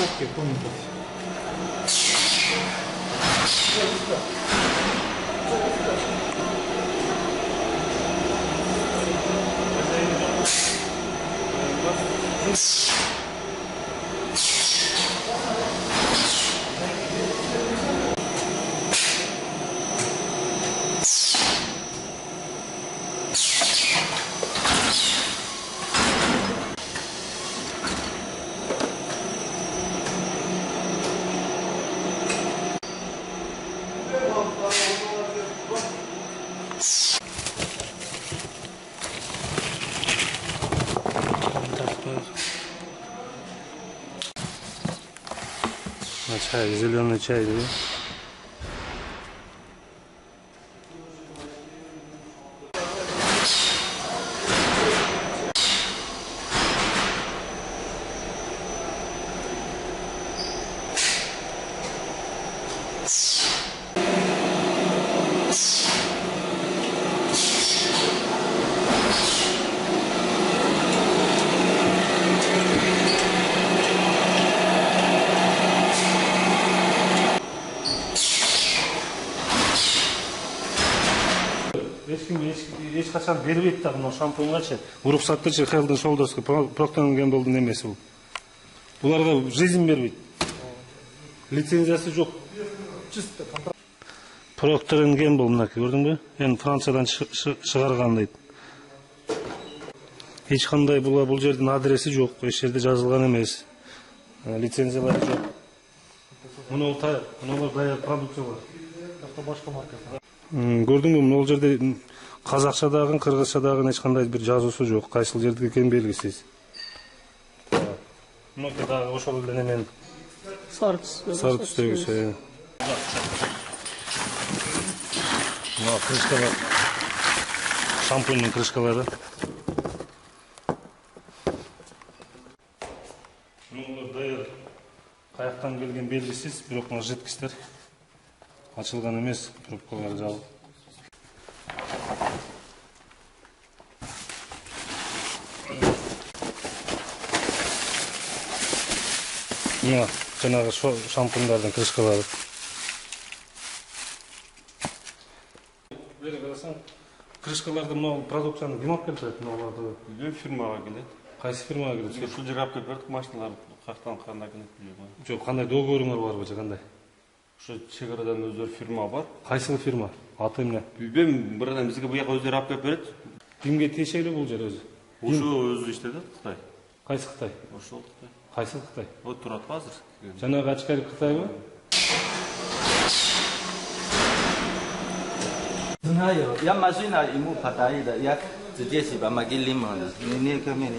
Скобки, помните. Чай, зеленый чай, да? Еш качан бербейт да мына шампуньгачы. Уруксаттычы Health & Shoulders'ка Procter & Gamble'дын эмеси бул. Буларга жизнь бербейт. Лицензиясы жок. Procter & Gamble мынаки көрдүңбү? Эми Франциядан чыгарган дейт. Эч кандай бул жердин адреси жок, эч жерде жазылган эмес. Лицензиялары жок. Муну даяр продукциялар. Башка марка. Көрдүңбү, бул жерде казакчадагы, кыргызчадагы эч кандай бир жазуусу жок. Кайсыл жердики экени белгисиз. Мына дагы ошол эле немен сары түстөгүсү. Мына крышкалар. Шампуньдун крышкалары. Муну даяр каяктан келген белгисиз, бирок мына жидкичтер ачылган эмес, пробкалар жабык. Мына жанагы шампундардын крышкалары. Бери карасаң, крышкаларды мына продукцияны ким алып келет? Мына фирмага келет. Кайсы фирмага келет? Ушул жерге алып келип бердик, машиналар каяктан кандай келет билбейм. Жок, кандай договоруңар барбы же кандай? Ошо чегарадан өздөрү фирма бар. Кайсыл фирма? Аты эмне? Билбейм, бирден бизге буяка өздөрү алып келип берет. Кимге тиешелүү бул жер өзү? Ошо өзү иштейт, Кытай. Кайсы Кытай? Ошол Кытай. Кайсыл Кытай? Вот турат азыр. Жанагы ачкарик Кытайбы? Знаю, я машина ему подарила, я здесь помогли ему, не ко мне.